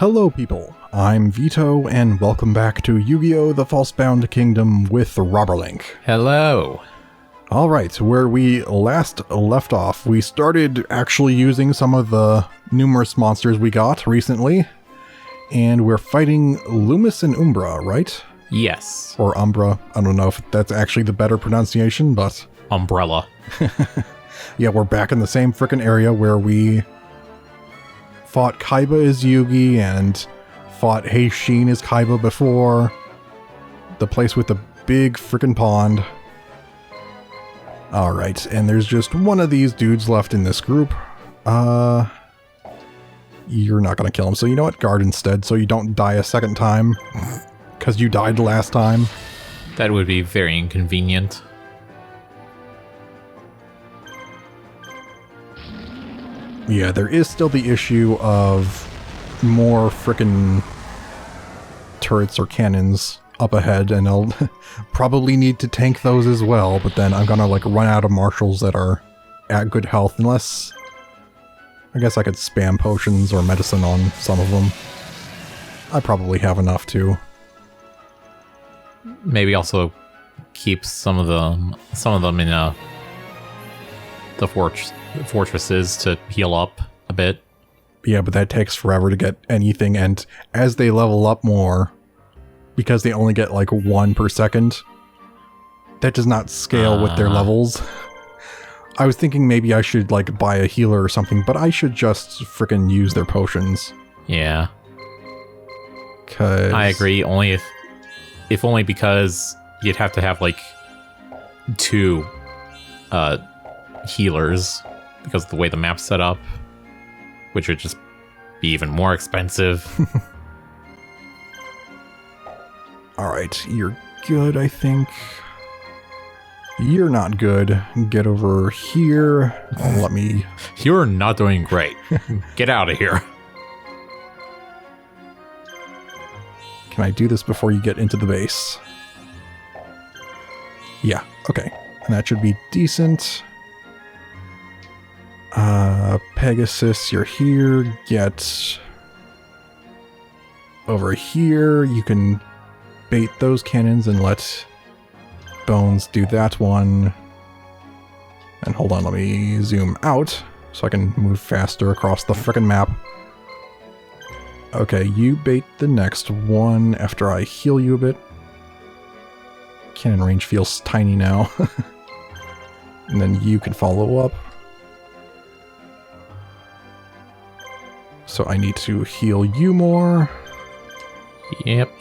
Hello people, I'm Vito, and welcome back to Yu-Gi-Oh! The Falsebound Kingdom with Robberlink. Hello. Alright, where we last left off, we started actually using some of the numerous monsters we got recently, and we're fighting Lumis and Umbra, right? Yes. Or Umbra, I don't know if that's actually the better pronunciation, but... Umbrella. Yeah, we're back in the same frickin' area where we fought Kaiba as Yugi and fought Heishin as Kaiba before. The place with the big frickin' pond. Alright, and there's just one of these dudes left in this group. You're not gonna kill him, so you know what? Guard instead, so you don't die a second time. Because you died last time. That would be very inconvenient. Yeah, there is still the issue of more frickin' turrets or cannons up ahead, and I'll probably need to tank those as well, but then I'm gonna like run out of marshals that are at good health, unless... I guess I could spam potions or medicine on some of them. I probably have enough too. Maybe also keep some of them in the fortresses to heal up a bit. Yeah, but that takes forever to get anything, and as they level up more, because they only get like 1 per second, that does not scale with their levels. I was thinking maybe I should like buy a healer or something, but I should just frickin' use their potions. Yeah. 'Cause... I agree, if only because you'd have to have like 2 healers because of the way the map's set up, which would just be even more expensive. Alright, you're good, I think. You're not good. Get over here. Let me... You're not doing great. Get out of here. Can I do this before you get into the base? Yeah, okay. And that should be decent. Pegasus, you're here. Get over here. You can bait those cannons and let Bones do that one. And hold on, let me zoom out so I can move faster across the frickin' map. Okay, you bait the next one after I heal you a bit. Cannon range feels tiny now. And then you can follow up. So I need to heal you more. Yep.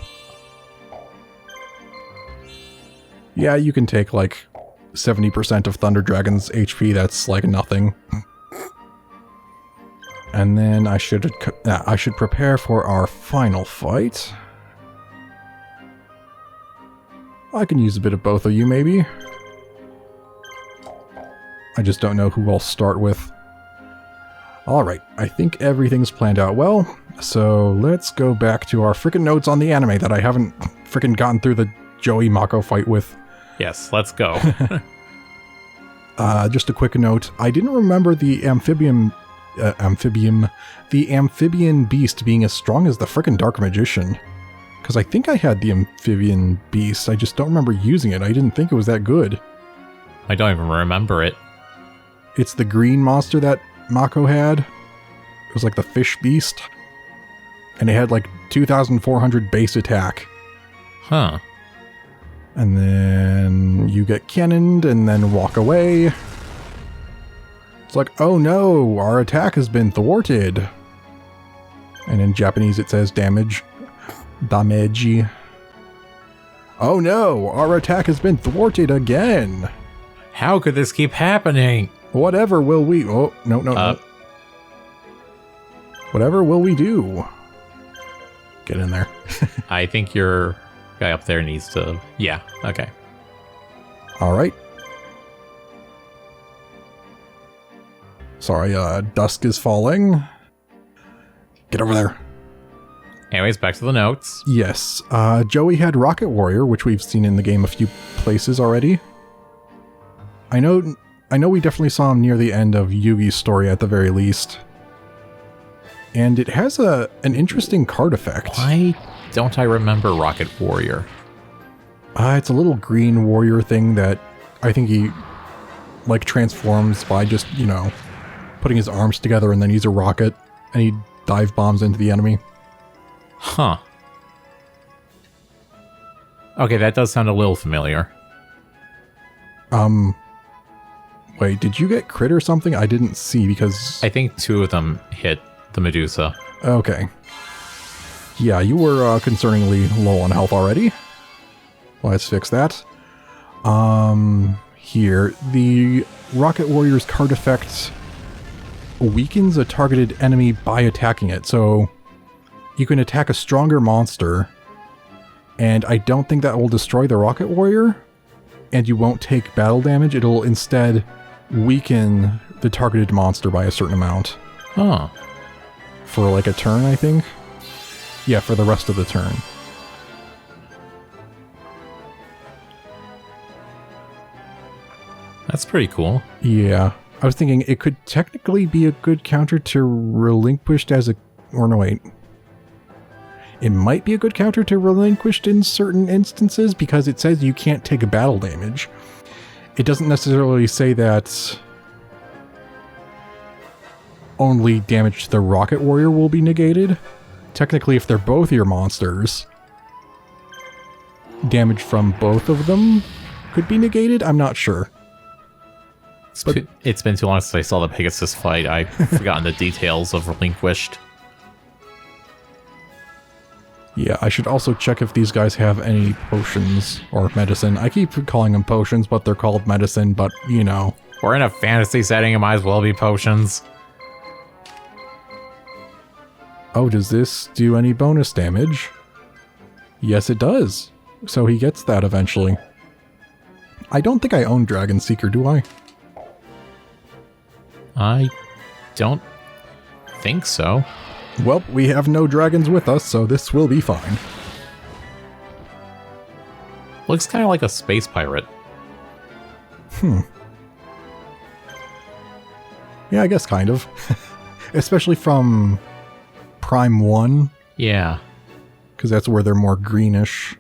Yeah, you can take like 70% of Thunder Dragon's HP. That's like nothing. And then I should prepare for our final fight. I can use a bit of both of you, maybe. I just don't know who I'll start with. Alright, I think everything's planned out well, so let's go back to our frickin' notes on the anime that I haven't frickin' gotten through the Joey Mako fight with. Yes, let's go. Just a quick note, I didn't remember the amphibian beast being as strong as the frickin' Dark Magician. Because I think I had the amphibian beast, I just don't remember using it. I didn't think it was that good. I don't even remember it. It's the green monster that Mako had. It was like the fish beast. And it had like 2,400 base attack. Huh. And then you get cannoned and then walk away. It's like, oh no, our attack has been thwarted. And in Japanese it says damage. Damage. Oh no, our attack has been thwarted again. How could this keep happening? Whatever will we... Oh, no. Whatever will we do? Get in there. I think your guy up there needs to... Yeah, okay. Alright. Sorry, dusk is falling. Get over there. Anyways, back to the notes. Yes, Joey had Rocket Warrior, which we've seen in the game a few places already. I know we definitely saw him near the end of Yugi's story at the very least. And it has an interesting card effect. Why don't I remember Rocket Warrior? It's a little green warrior thing that I think he, like, transforms by just, you know, putting his arms together, and then he's a rocket, and he dive bombs into the enemy. Huh. Okay, that does sound a little familiar. Wait, did you get crit or something? I didn't see, because... I think 2 of them hit the Medusa. Okay. Yeah, you were concerningly low on health already. Let's fix that. Here, the Rocket Warrior's card effect weakens a targeted enemy by attacking it. So you can attack a stronger monster, and I don't think that will destroy the Rocket Warrior, and you won't take battle damage. It'll instead weaken the targeted monster by a certain amount. Huh. For like a turn, I think. Yeah, for the rest of the turn. That's pretty cool. Yeah. I was thinking it could technically be a good counter to Relinquished as a... Or no, wait. It might be a good counter to Relinquished in certain instances because it says you can't take battle damage. It doesn't necessarily say that only damage to the Rocket Warrior will be negated. Technically, if they're both your monsters, damage from both of them could be negated? I'm not sure. It's been too long since I saw the Pegasus fight. I've forgotten the details of Relinquished. Yeah, I should also check if these guys have any potions or medicine. I keep calling them potions, but they're called medicine, but you know. We're in a fantasy setting, it might as well be potions. Oh, does this do any bonus damage? Yes, it does. So he gets that eventually. I don't think I own Dragon Seeker, do I? I don't think so. Well, we have no dragons with us, so this will be fine. Looks kind of like a space pirate. Yeah, I guess kind of. Especially from Prime 1. Yeah. Because that's where they're more greenish.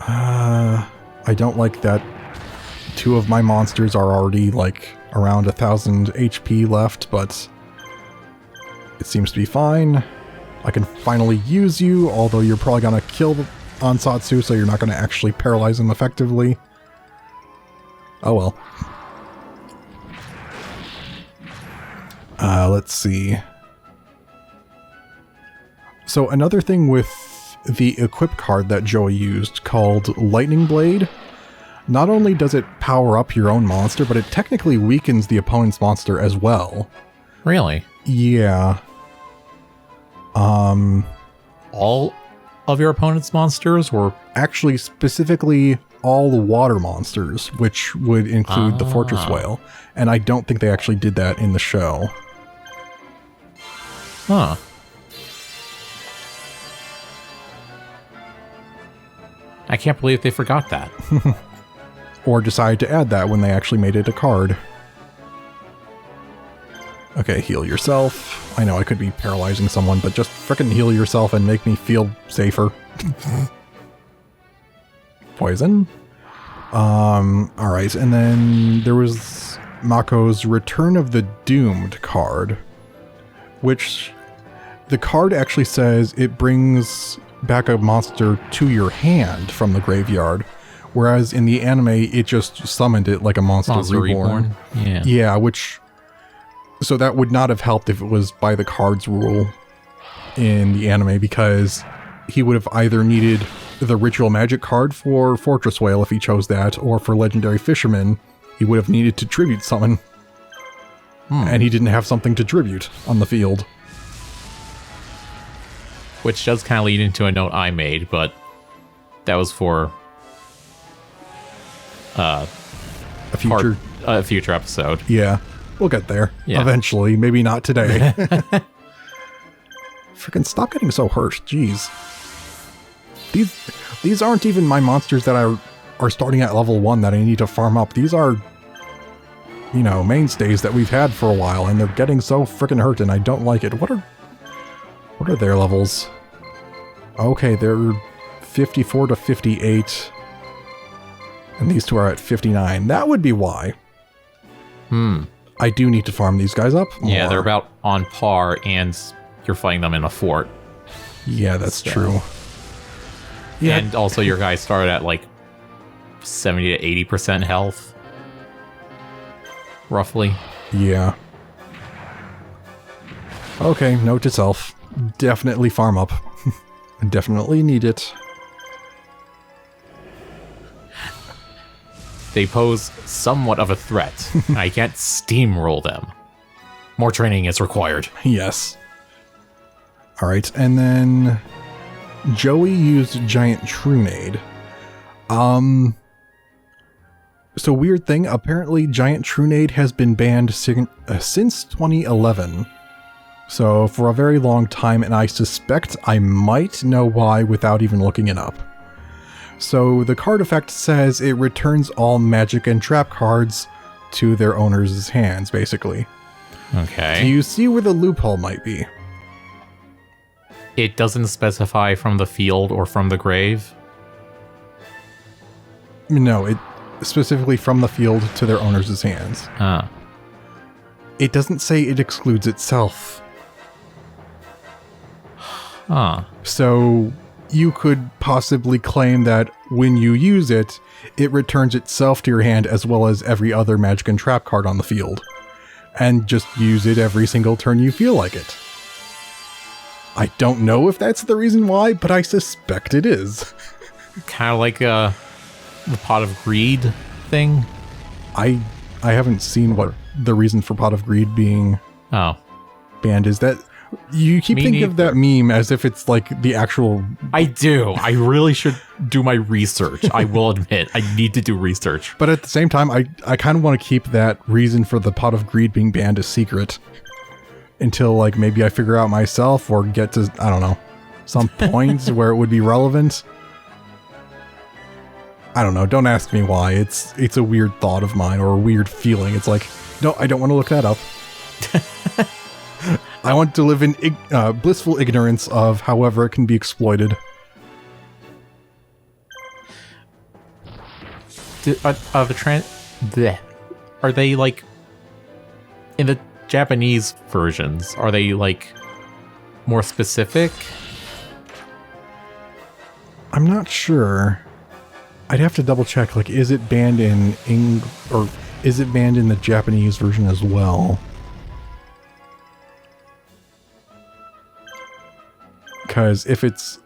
I don't like that 2 of my monsters are already, like, around 1,000 HP left, but it seems to be fine. I can finally use you, although you're probably going to kill Ansatsu, so you're not going to actually paralyze him effectively. Oh well. Let's see. So another thing with the equip card that Joey used, called Lightning Blade, not only does it power up your own monster, but it technically weakens the opponent's monster as well. Really? Yeah. All of your opponent's monsters were... Actually, specifically all the water monsters, which would include the Fortress Whale. And I don't think they actually did that in the show. Huh. I can't believe they forgot that. Or decided to add that when they actually made it a card. Okay, heal yourself. I know I could be paralyzing someone, but just frickin' heal yourself and make me feel safer. Poison. Alright, and then there was Mako's Return of the Doomed card, which the card actually says it brings back a monster to your hand from the graveyard, whereas in the anime it just summoned it like a Monster Reborn. Yeah. Yeah, which... So that would not have helped if it was by the cards rule in the anime, because he would have either needed the Ritual Magic card for Fortress Whale if he chose that, or for Legendary Fisherman, he would have needed to tribute summon. And he didn't have something to tribute on the field. Which does kind of lead into a note I made, but that was for A future... a future episode. Yeah. We'll get there. Yeah. Eventually. Maybe not today. Freaking stop getting so hurt. Jeez. These aren't even my monsters that are starting at level 1 that I need to farm up. These are, you know, mainstays that we've had for a while, and they're getting so freaking hurt, and I don't like it. What are What are their levels? Okay, they're 54 to 58. And these two are at 59. That would be why. I do need to farm these guys up more. Yeah, they're about on par, and you're fighting them in a fort. Yeah, that's true. Yeah. And also your guys started at like 70 to 80% health. Roughly. Yeah. Okay, note to self. Definitely farm up. Definitely need it. They pose somewhat of a threat. I can't steamroll them. More training is required. Yes. Alright, and then Joey used Giant Trunade. So weird thing, apparently Giant Trunade has been banned since 2011. So for a very long time, and I suspect I might know why without even looking it up. So the card effect says it returns all magic and trap cards to their owners' hands, basically. Okay. Do you see where the loophole might be? It doesn't specify from the field or from the grave? No, it specifically from the field to their owners' hands. Huh. It doesn't say it excludes itself. Huh. So you could possibly claim that when you use it, it returns itself to your hand as well as every other magic and trap card on the field. And just use it every single turn you feel like it. I don't know if that's the reason why, but I suspect it is. Kind of like the Pot of Greed thing? I haven't seen what the reason for Pot of Greed being banned is. That you keep thinking of that meme as if it's like the actual... I do. I really should do my research. I will admit, I need to do research. But at the same time, I kind of want to keep that reason for the Pot of Greed being banned a secret. Until, like, maybe I figure out myself or get to, I don't know, some point where it would be relevant. I don't know. Don't ask me why. It's a weird thought of mine or a weird feeling. It's like, no, I don't want to look that up. I want to live in blissful ignorance of however it can be exploited. Are they, like, in the Japanese versions, are they like more specific? I'm not sure. I'd have to double check. Like, is it banned in or is it banned in the Japanese version as well? Because if it's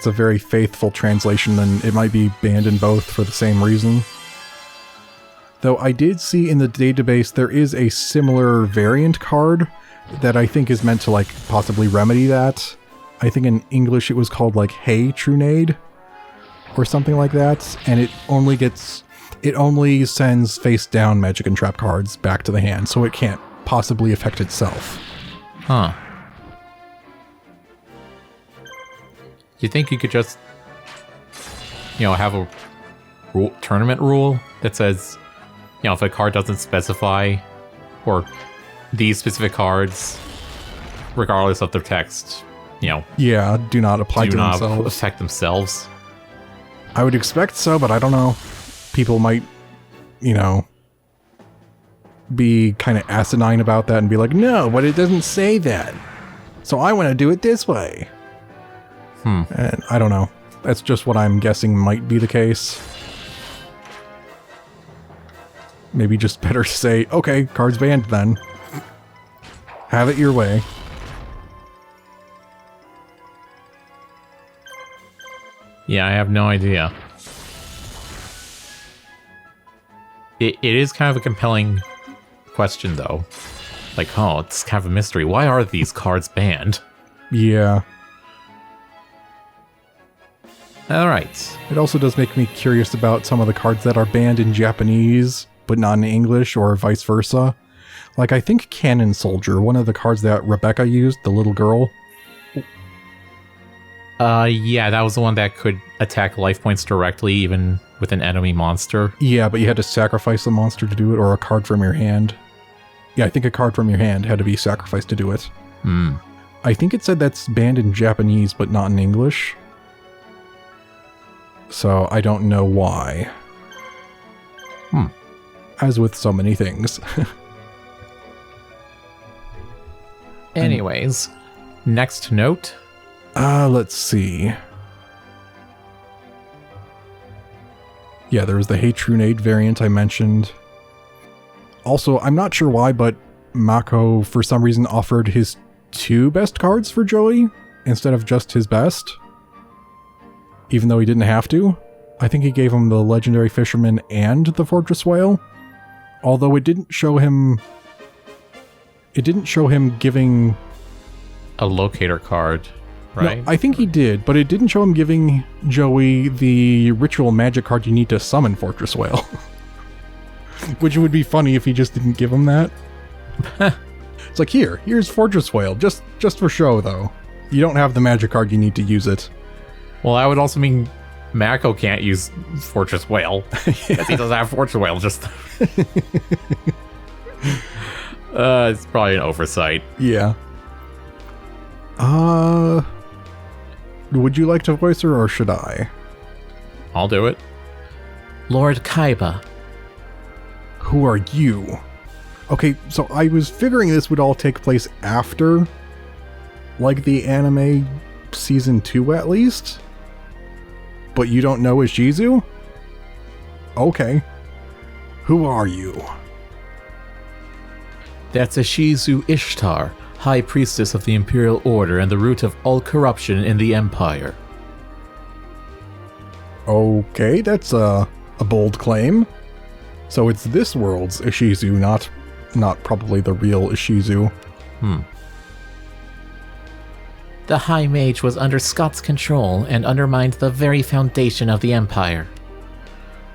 a very faithful translation, then it might be banned in both for the same reason. Though I did see in the database there is a similar variant card that I think is meant to, like, possibly remedy that. I think in English it was called, like, Hey Trunade or something like that, and it only sends face down magic and trap cards back to the hand, so it can't possibly affect itself. Huh. You think you could just, have a tournament rule that says, if a card doesn't specify, or these specific cards, regardless of their text, yeah, do not apply to themselves. Do not affect themselves. I would expect so, but I don't know. People might, be kind of asinine about that and be like, no, but it doesn't say that. So I want to do it this way. And I don't know. That's just what I'm guessing might be the case. Maybe just better to say, okay, card's banned then. Have it your way. Yeah, I have no idea. It is kind of a compelling question, though. Like, it's kind of a mystery. Why are these cards banned? Yeah. Alright. It also does make me curious about some of the cards that are banned in Japanese, but not in English, or vice versa. Like, I think Cannon Soldier, one of the cards that Rebecca used, the little girl. Yeah, that was the one that could attack life points directly, even with an enemy monster. Yeah, but you had to sacrifice a monster to do it, or a card from your hand. Yeah, I think a card from your hand had to be sacrificed to do it. I think it said that's banned in Japanese, but not in English. So I don't know why. As with so many things. Anyways, next note. Let's see. Yeah, there was the Hey Trunade variant I mentioned. Also, I'm not sure why, but Mako, for some reason, offered his 2 best cards for Joey instead of just his best. Even though he didn't have to. I think he gave him the Legendary Fisherman and the Fortress Whale. Although it didn't show him... It didn't show him giving... A locator card, right? No, I think he did, but it didn't show him giving Joey the ritual magic card you need to summon Fortress Whale. Which would be funny if he just didn't give him that. It's like, here's Fortress Whale, just for show, though. You don't have the magic card, you need to use it. Well, that would also mean Mako can't use Fortress Whale. Because he doesn't have Fortress Whale, just... it's probably an oversight. Yeah. Would you like to voice her, or should I? I'll do it. Lord Kaiba. Who are you? Okay, so I was figuring this would all take place after, like, the anime season 2 at least? But you don't know Ishizu? Okay. Who are you? That's Ishizu Ishtar, High Priestess of the Imperial Order and the root of all corruption in the Empire. Okay, that's a bold claim. So it's this world's Ishizu, not probably the real Ishizu. The High Mage was under Scott's control and undermined the very foundation of the Empire.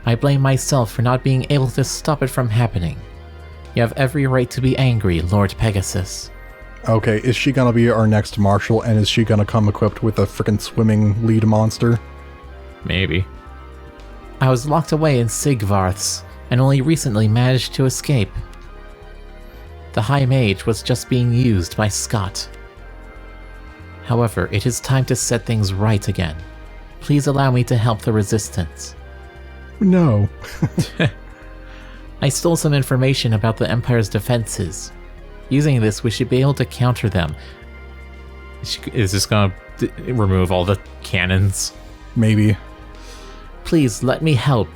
I blame myself for not being able to stop it from happening. You have every right to be angry, Lord Pegasus. Okay, is she gonna be our next marshal, and is she gonna come equipped with a frickin' swimming lead monster? Maybe. I was locked away in Sigvarths, and only recently managed to escape. The High Mage was just being used by Scott. However, it is time to set things right again. Please allow me to help the Resistance. No. I stole some information about the Empire's defenses. Using this, we should be able to counter them. Is this gonna remove all the cannons? Maybe. Please, let me help.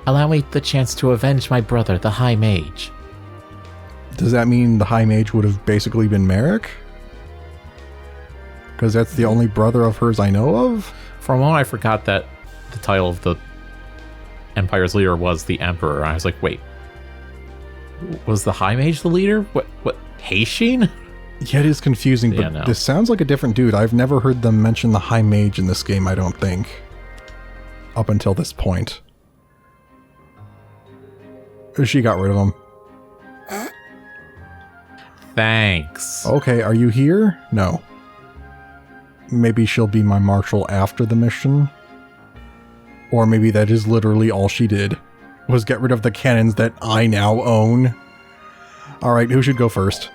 Allow me the chance to avenge my brother, the High Mage. Does that mean the High Mage would have basically been Merrick? Because that's the only brother of hers I know of? For a moment, I forgot that the title of the Empire's leader was the Emperor. I was like, wait. Was the High Mage the leader? What? Heishin? Yeah, it is confusing, but Yeah, no. This sounds like a different dude. I've never heard them mention the High Mage in this game, I don't think. Up until this point. She got rid of him. Thanks. Okay, are you here? No. Maybe she'll be my marshal after the mission. Or maybe that is literally all she did. Was get rid of the cannons that I now own. Alright, who should go first?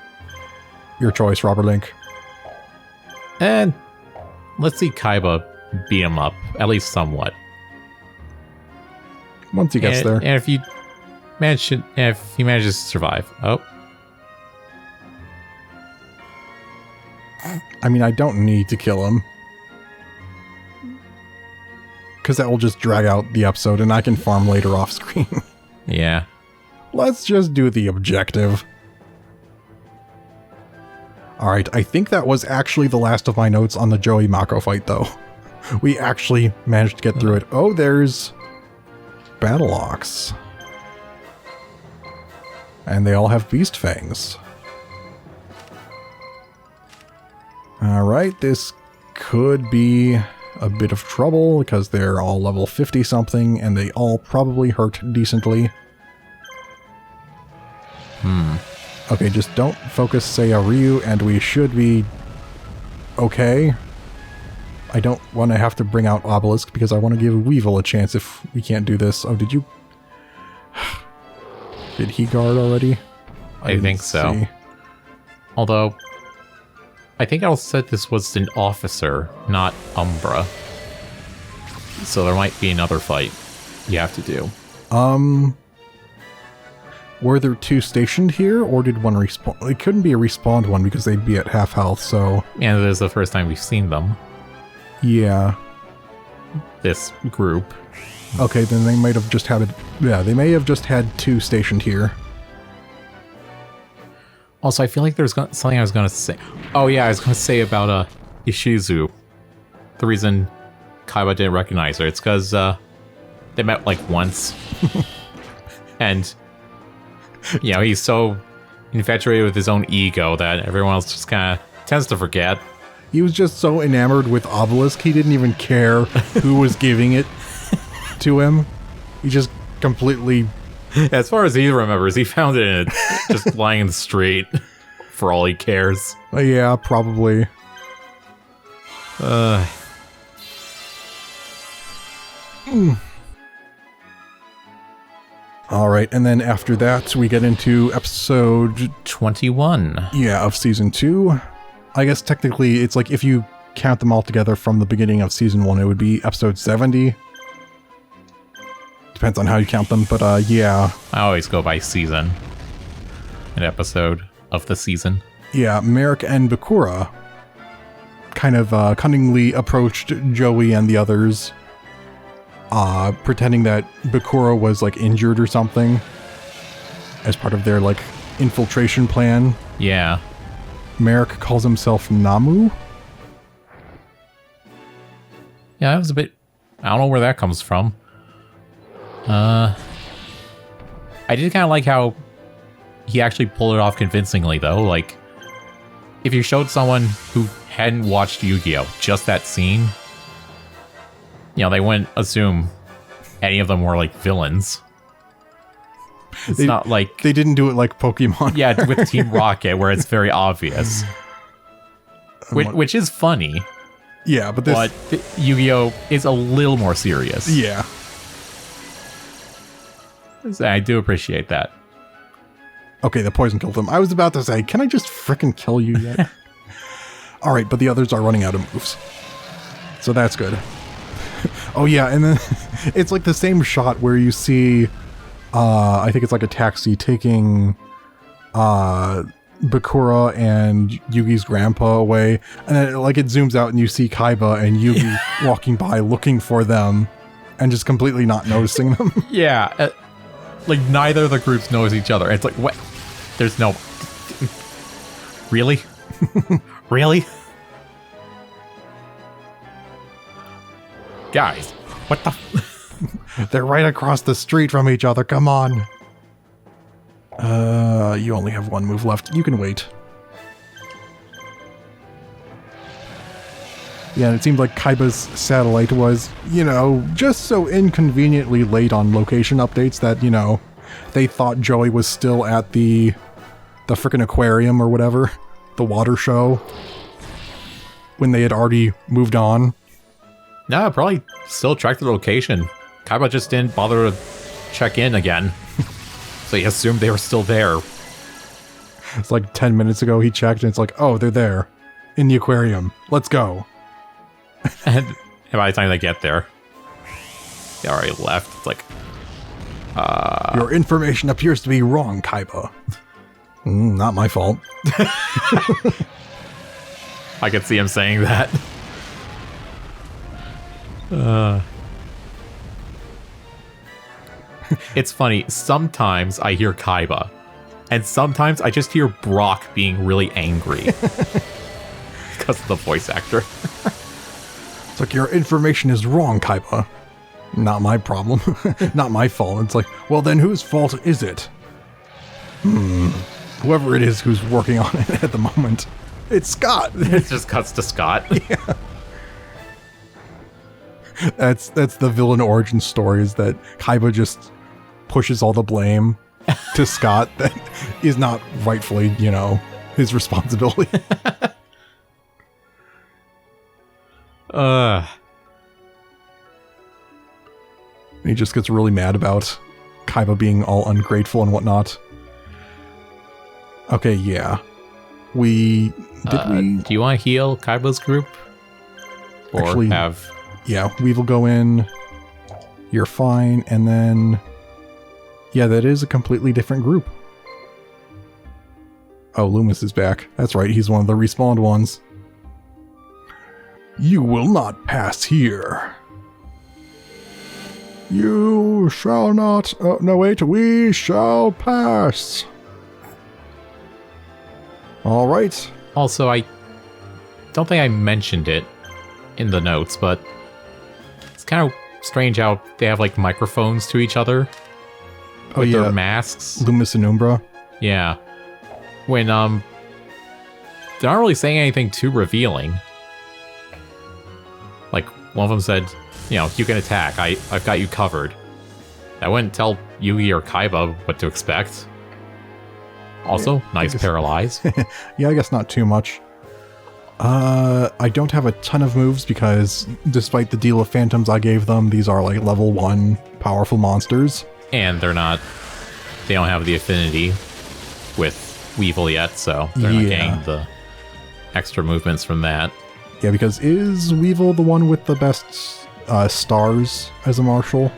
Your choice, Robert Link. And let's see Kaiba beat him up, at least somewhat. Once he gets there. And if he manages to survive. Oh. I mean, I don't need to kill him. Because that will just drag out the episode and I can farm later off screen. Yeah. Let's just do the objective. Alright, I think that was actually the last of my notes on the Joey Mako fight, though. We actually managed to get through it. Oh, there's Battle Ox. And they all have Beast Fangs. Alright, this could be a bit of trouble because they're all level 50 something and they all probably hurt decently. Okay, just don't focus Seiya Ryu and we should be okay. I don't want to have to bring out Obelisk because I want to give Weevil a chance if we can't do this. Oh, did you... Did he guard already? I think so. see. Although, I think I also said this was an officer, not Umbra. So there might be another fight you have to do. Were there 2 stationed here, or did one respawn? It couldn't be a respawned one because they'd be at half health, so... And this is the first time we've seen them. Yeah. This group. Okay, then they might have just had it... Yeah, they may have just had 2 stationed here. Also, I feel like there's something I was going to say. Oh yeah, I was going to say about Ishizu. The reason Kaiba didn't recognize her. It's because they met like once. And... You know, he's so infatuated with his own ego that everyone else just kind of tends to forget. He was just so enamored with Obelisk, he didn't even care who was giving it to him. He just completely... As far as he remembers, he found it just lying in the street for all he cares. Yeah, probably. Alright, and then after that, we get into episode 21. Yeah, of season 2. I guess technically, it's like if you count them all together from the beginning of season 1, it would be episode 70. Depends on how you count them, but yeah. I always go by season. An episode of the season. Yeah, Merrick and Bakura kind of cunningly approached Joey and the others, pretending that Bakura was like injured or something as part of their like infiltration plan. Yeah. Merrick calls himself Namu. Yeah, that was a bit... I don't know where that comes from. I did kind of like how he actually pulled it off convincingly, though. Like, if you showed someone who hadn't watched Yu-Gi-Oh! Just that scene, you know, they wouldn't assume any of them were, like, villains. It's not like... They didn't do it like Pokemon. Yeah, with Team Rocket, where it's very obvious. Which is funny. Yeah, but this... But Yu-Gi-Oh! Is a little more serious. Yeah. I do appreciate that. Okay, the poison killed him. I was about to say, can I just frickin' kill you yet? Alright, but the others are running out of moves. So that's good. Oh yeah, and then it's like the same shot where you see, I think it's like a taxi taking Bakura and Yugi's grandpa away, and then like it zooms out and you see Kaiba and Yugi walking by looking for them and just completely not noticing them. Yeah, like neither of the groups knows each other. It's like, what? There's no... Really? Really? Guys, what the... They're right across the street from each other, come on. You only have one move left. You can wait. Yeah, and it seemed like Kaiba's satellite was, you know, just so inconveniently late on location updates that, you know, they thought Joey was still at the frickin' aquarium or whatever, the water show, when they had already moved on. No, probably still tracked the location. Kaiba just didn't bother to check in again. So he assumed they were still there. It's like 10 minutes ago he checked and it's like, oh, they're there. In the aquarium. Let's go. And by the time they get there, they already left. It's like... Your information appears to be wrong, Kaiba. Not my fault. I could see him saying that. It's funny, sometimes I hear Kaiba, and sometimes I just hear Brock being really angry. Because of the voice actor. It's like, your information is wrong, Kaiba. Not my problem. Not my fault. It's like, well then whose fault is it? Whoever it is who's working on it at the moment. It's Scott. It just cuts to Scott. Yeah. That's the villain origin story, is that Kaiba just pushes all the blame to Scott that is not rightfully, you know, his responsibility. He just gets really mad about Kaiba being all ungrateful and whatnot. Okay, yeah. we... Do you want to heal Kaiba's group? Or Actually, have... Yeah, Weevil go in. You're fine. And then... Yeah, that is a completely different group. Oh, Lumis is back. That's right, he's one of the respawned ones. You will not pass here. You shall not... Oh, no, wait. We shall pass. All right. Also, I don't think I mentioned it in the notes, but it's kind of strange how they have, like, microphones to each other with their masks. Lumis and Umbra. Yeah. When, they're not really saying anything too revealing. Like, one of them said, you know, you can attack. I've got you covered. I wouldn't tell Yugi or Kaiba what to expect. Also, nice paralyze. Yeah, I guess not too much. I don't have a ton of moves because despite the deal of phantoms I gave them, these are like level 1 powerful monsters. And they don't have the affinity with Weevil yet, so they're not getting the extra movements from that. Yeah, because is Weevil the one with the best stars as a martial?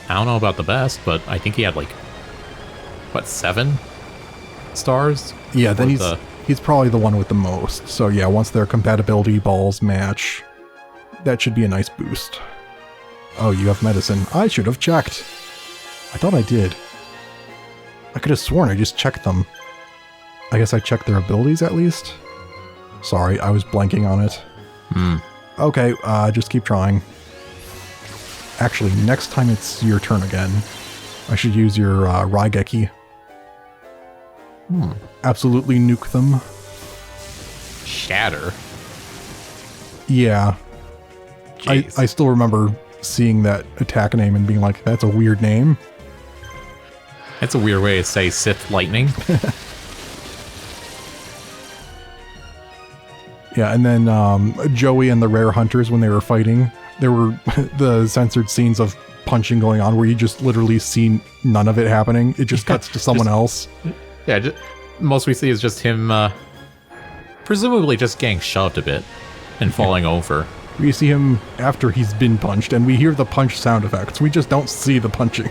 I don't know about the best, but I think he had like, what, 7 stars? Yeah, then he's probably the one with the most. So yeah, once their compatibility balls match, that should be a nice boost. Oh, you have medicine. I should have checked. I thought I did. I could have sworn I just checked them. I guess I checked their abilities at least? Sorry, I was blanking on it. Okay, just keep trying. Actually, next time it's your turn again, I should use your Raigeki. Absolutely nuke them. Shatter? Yeah. Jeez. I still remember seeing that attack name and being like, that's a weird name. That's a weird way to say Sith Lightning. Yeah, and then Joey and the Rare Hunters, when they were fighting, there were the censored scenes of punching going on where you just literally see none of it happening. It just cuts to someone else. Yeah, most we see is just him, presumably just getting shoved a bit and falling over. We see him after he's been punched, and we hear the punch sound effects. We just don't see the punching.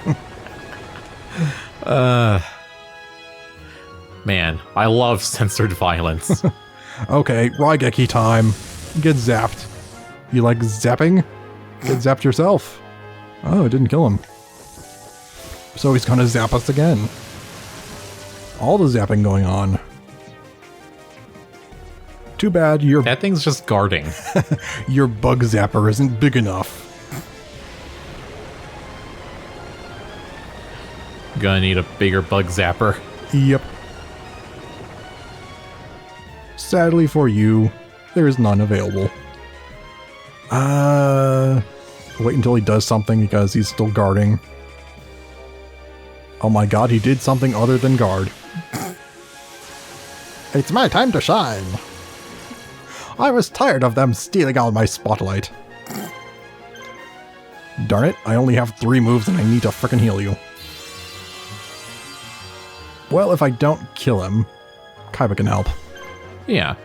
Man, I love censored violence. Okay, Raigeki time. Get zapped. You like zapping? Get zapped yourself. Oh, it didn't kill him. So he's gonna zap us again. All the zapping going on. Too bad your That thing's just guarding. your bug zapper isn't big enough. Gonna need a bigger bug zapper. Yep. Sadly for you, there is none available. Wait until he does something because he's still guarding. Oh my god, he did something other than guard. It's my time to shine. I was tired of them stealing all my spotlight. Darn it, I only have 3 moves and I need to frickin' heal you. Well, if I don't kill him, Kaiba can help. Yeah.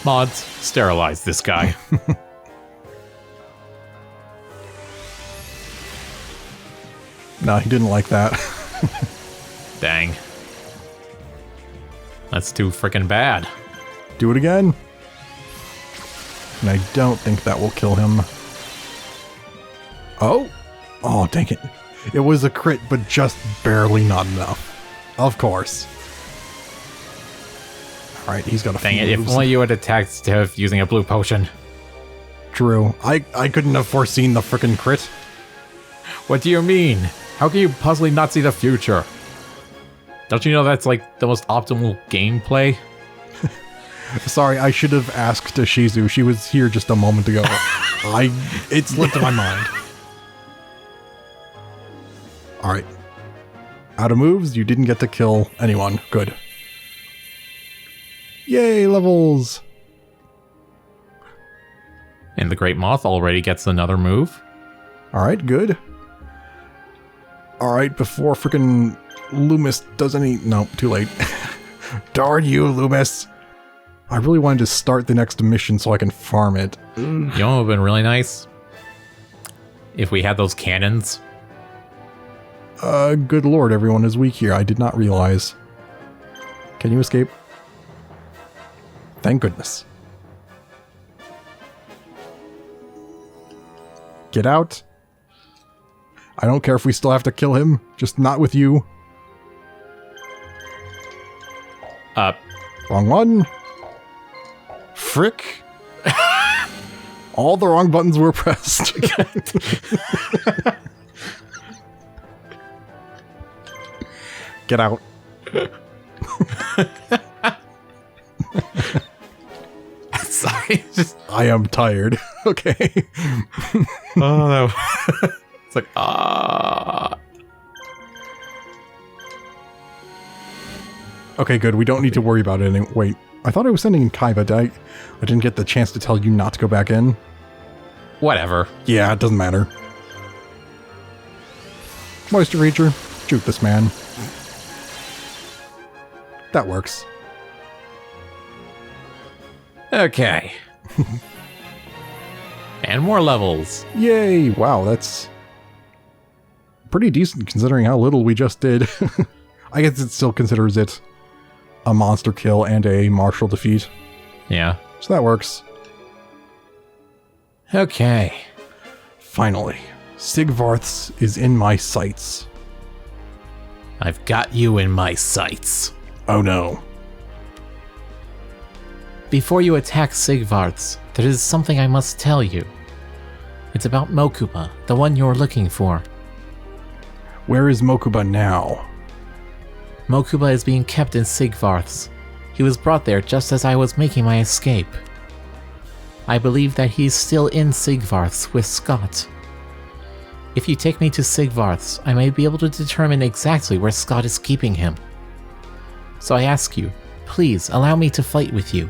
Mods, sterilize this guy. No, he didn't like that. Dang. That's too freaking bad. Do it again. And I don't think that will kill him. Oh! Oh, dang it. It was a crit, but just barely not enough. Of course. Alright, he's got a Dang few it, if moves. only you had attacked instead of using a blue potion. True. I couldn't have foreseen the frickin' crit. What do you mean? How can you possibly not see the future? Don't you know that's like the most optimal gameplay? Sorry, I should have asked Ishizu. She was here just a moment ago. It slipped in my mind. Alright. Out of moves, you didn't get to kill anyone. Good. Yay, levels! And the Great Moth already gets another move. Alright, good. Alright, before frickin' Lumis doesn't eat. No, too late. Darn you, Lumis. I really wanted to start the next mission so I can farm it. You know what would have been really nice? If we had those cannons. Good lord, everyone is weak here. I did not realize. Can you escape? Thank goodness. Get out. I don't care if we still have to kill him, just not with you. Wrong one. Frick. All the wrong buttons were pressed. Get out. Sorry. I am tired. Okay. Oh, no. It's like, Okay, good. We don't need to worry about it anymore. Wait, I thought I was sending in Kaiba. I didn't get the chance to tell you not to go back in. Whatever. Yeah, it doesn't matter. Moisture Rager, shoot this man. That works. Okay. And more levels. Yay! Wow, that's pretty decent considering how little we just did. I guess it still considers it a monster kill and a martial defeat. Yeah. So that works. Okay. Finally, Sigvarth's is in my sights. I've got you in my sights. Oh no. Before you attack Sigvarth's, there is something I must tell you. It's about Mokuba, the one you're looking for. Where is Mokuba now? Mokuba is being kept in Sigvarth's. He was brought there just as I was making my escape. I believe that he's still in Sigvarth's with Scott. If you take me to Sigvarth's, I may be able to determine exactly where Scott is keeping him. So I ask you, please allow me to fight with you.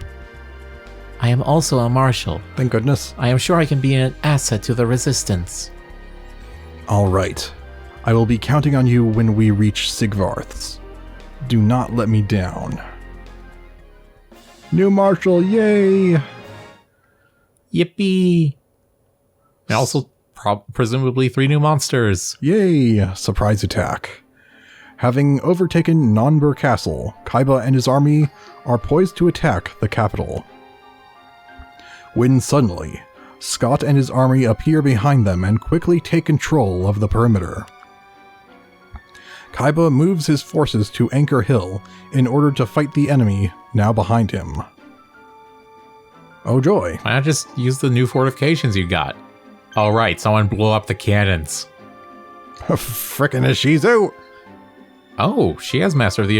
I am also a marshal. Thank goodness. I am sure I can be an asset to the Resistance. Alright. I will be counting on you when we reach Sigvarth's. Do not let me down. New marshal, yay! Yippee! And also, presumably 3 new monsters. Yay! Surprise attack. Having overtaken Nanbur Castle, Kaiba and his army are poised to attack the capital. When suddenly, Scott and his army appear behind them and quickly take control of the perimeter. Kaiba moves his forces to Anchor Hill in order to fight the enemy now behind him. Oh joy. Why not just use the new fortifications you got? Oh right, someone blew up the cannons. Frickin' Ishizu! Oh, she has mastered the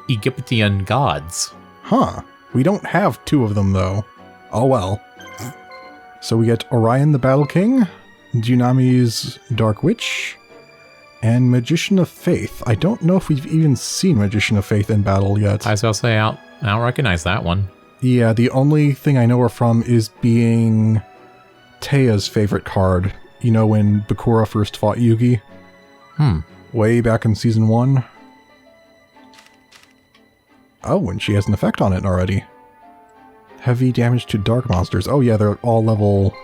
Egyptian gods. Huh. We don't have 2 of them, though. Oh well. So we get Orion the Battle King, Tsunami's Dark Witch, and Magician of Faith. I don't know if we've even seen Magician of Faith in battle yet. I was going to say, I don't recognize that one. Yeah, the only thing I know her from is being Teia's favorite card. You know when Bakura first fought Yugi? Way back in Season 1. Oh, and she has an effect on it already. Heavy damage to dark monsters. Oh yeah, they're all level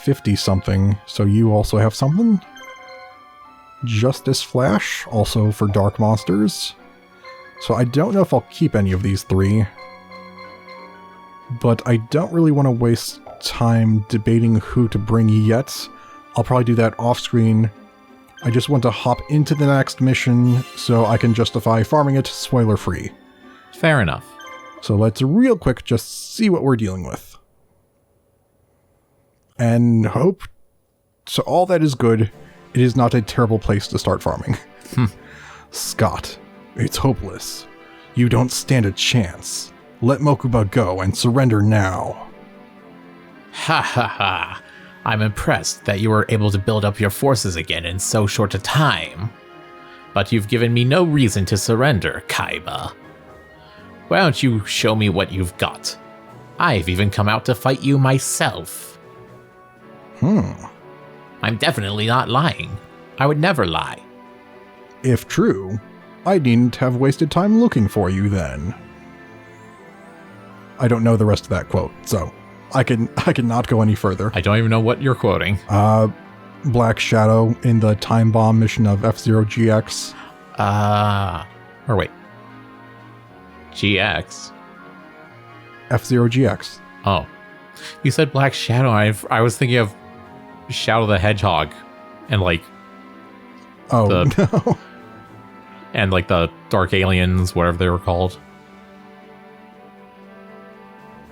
50-something, so you also have something? Justice Flash, also for dark monsters. So I don't know if I'll keep any of these 3. But I don't really want to waste time debating who to bring yet. I'll probably do that off-screen. I just want to hop into the next mission so I can justify farming it spoiler-free. Fair enough. So let's real quick just see what we're dealing with. And hope, so all that is good, it is not a terrible place to start farming. Scott, it's hopeless. You don't stand a chance. Let Mokuba go and surrender now. Ha ha ha. I'm impressed that you were able to build up your forces again in so short a time. But you've given me no reason to surrender, Kaiba. Why don't you show me what you've got? I've even come out to fight you myself. I'm definitely not lying. I would never lie. If true, I needn't have wasted time looking for you then. I don't know the rest of that quote, so I cannot go any further. I don't even know what you're quoting. Black Shadow in the Time Bomb mission of F-Zero GX. Or wait. GX? F-Zero GX. Oh. You said Black Shadow. I was thinking of Shadow the Hedgehog. And like... Oh, no. And like the Dark Aliens, whatever they were called.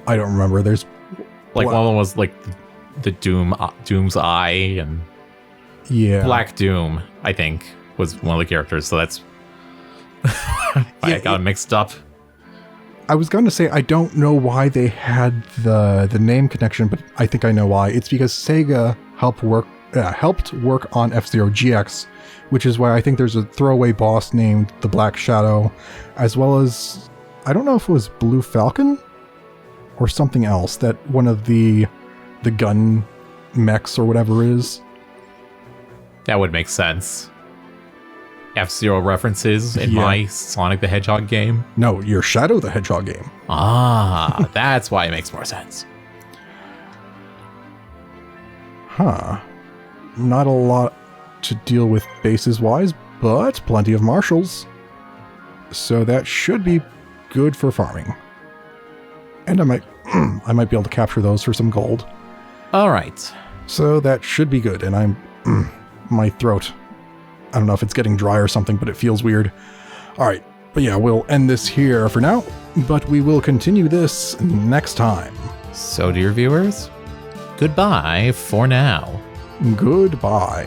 I don't remember. There's... Like one of them was like the Doom's Eye, and... Yeah. Black Doom, I think, was one of the characters, so that's... I got it mixed up. I was going to say, I don't know why they had the name connection, but I think I know why. It's because Sega helped work on F-Zero GX, which is why I think there's a throwaway boss named the Black Shadow, as well as, I don't know if it was Blue Falcon or something else, that one of the gun mechs or whatever is. That would make sense. F-Zero references in my Sonic the Hedgehog game. No, your Shadow the Hedgehog game. Ah, that's why it makes more sense. Huh. Not a lot to deal with bases-wise, but plenty of marshals. So that should be good for farming. And I might be able to capture those for some gold. All right. So that should be good, and I'm... my throat. I don't know if it's getting dry or something, but it feels weird. All right, but yeah, we'll end this here for now, but we will continue this next time. So, dear viewers, goodbye for now. Goodbye.